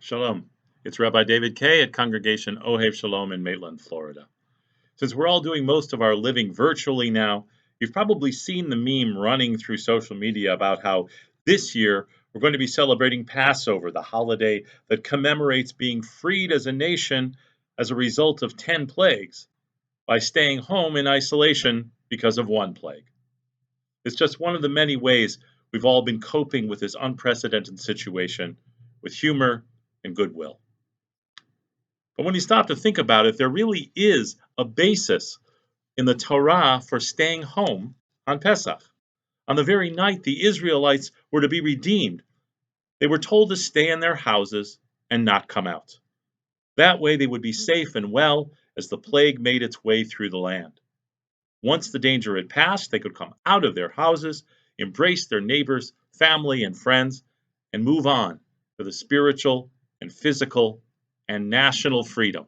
Shalom. It's Rabbi David Kay at Congregation Ohev Shalom in Maitland, Florida. Since we're all doing most of our living virtually now, you've probably seen the meme running through social media about how this year we're going to be celebrating Passover, the holiday that commemorates being freed as a nation as a result of 10 plagues by staying home in isolation because of one plague. It's just one of the many ways we've all been coping with this unprecedented situation with humor and goodwill. But when you stop to think about it, there really is a basis in the Torah for staying home on Pesach. On the very night the Israelites were to be redeemed, they were told to stay in their houses and not come out. That way they would be safe and well as the plague made its way through the land. Once the danger had passed, they could come out of their houses, embrace their neighbors, family, and friends, and move on to the spiritual and physical and national freedom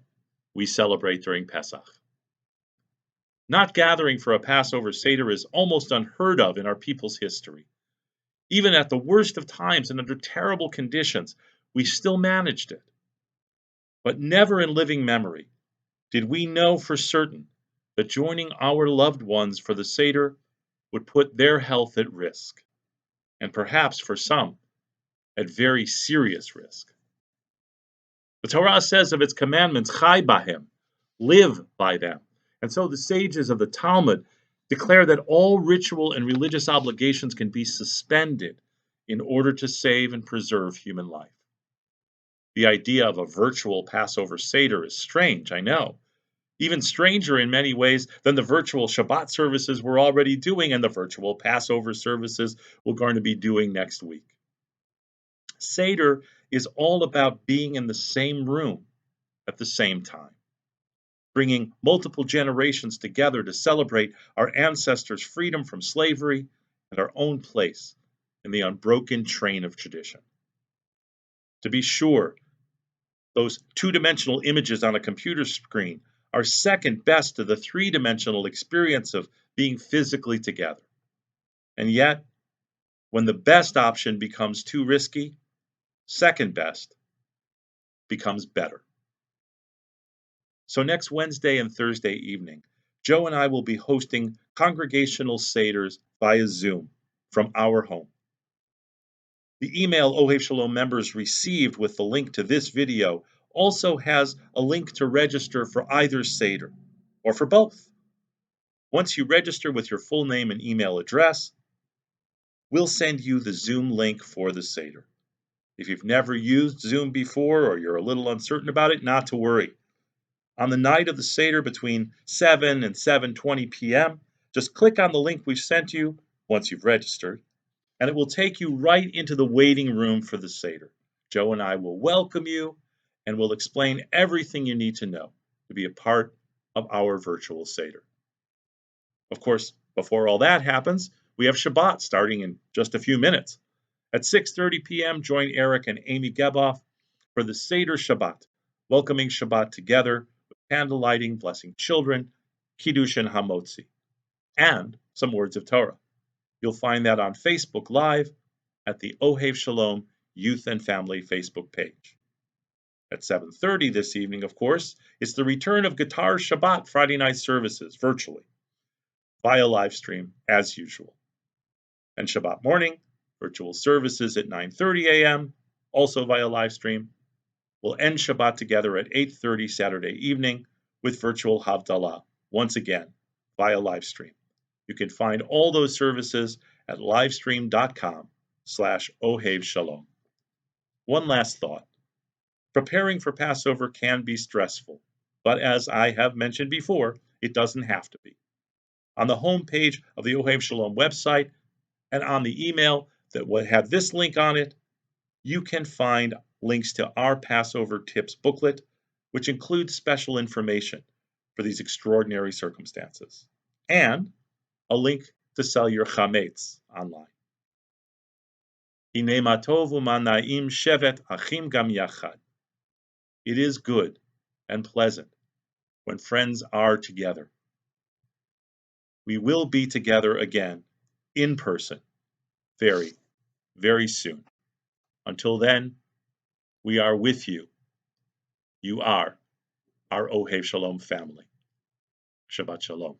we celebrate during Pesach. Not gathering for a Passover Seder is almost unheard of in our people's history. Even at the worst of times and under terrible conditions, we still managed it. But never in living memory did we know for certain that joining our loved ones for the Seder would put their health at risk, and perhaps for some, at very serious risk. The Torah says of its commandments, Chai bahem, live by them. And so the sages of the Talmud declare that all ritual and religious obligations can be suspended in order to save and preserve human life. The idea of a virtual Passover Seder is strange, I know. Even stranger in many ways than the virtual Shabbat services we're already doing and the virtual Passover services we're going to be doing next week. Seder is all about being in the same room at the same time, bringing multiple generations together to celebrate our ancestors' freedom from slavery and our own place in the unbroken train of tradition. To be sure, those two-dimensional images on a computer screen are second best to the three-dimensional experience of being physically together. And yet, when the best option becomes too risky, second best becomes better. So next Wednesday and Thursday evening, Joe and I will be hosting congregational seders via Zoom from our home. The email Ohev Shalom members received with the link to this video also has a link to register for either seder, or for both. Once you register with your full name and email address, we'll send you the Zoom link for the seder. If you've never used Zoom before or you're a little uncertain about it, not to worry. On the night of the Seder between 7 and 7:20 p.m., just click on the link we've sent you once you've registered, and it will take you right into the waiting room for the Seder. Joe and I will welcome you, and we'll explain everything you need to know to be a part of our virtual Seder. Of course, before all that happens, we have Shabbat starting in just a few minutes. At 6:30 p.m., join Eric and Amy Geboff for the Seder Shabbat, welcoming Shabbat together with candle lighting, blessing children, Kiddush and Hamotzi, and some words of Torah. You'll find that on Facebook Live at the Ohev Shalom Youth and Family Facebook page. At 7:30 this evening, of course, it's the return of Guitar Shabbat Friday night services virtually, via live stream as usual. And Shabbat morning, virtual services at 9:30 a.m., also via live stream. We'll end Shabbat together at 8:30 Saturday evening with virtual Havdalah, once again, via live stream. You can find all those services at livestream.com/Ohev Shalom. One last thought. Preparing for Passover can be stressful, but as I have mentioned before, it doesn't have to be. On the homepage of the Ohev Shalom website and on the email that will have this link on it, you can find links to our Passover tips booklet, which includes special information for these extraordinary circumstances, and a link to sell your chametz online. Hine ma tov u'ma na'im shevet achim gam yachad. It is good and pleasant when friends are together. We will be together again in person very, very soon. Until then, We are with you. You are our Ohev Shalom family. Shabbat Shalom.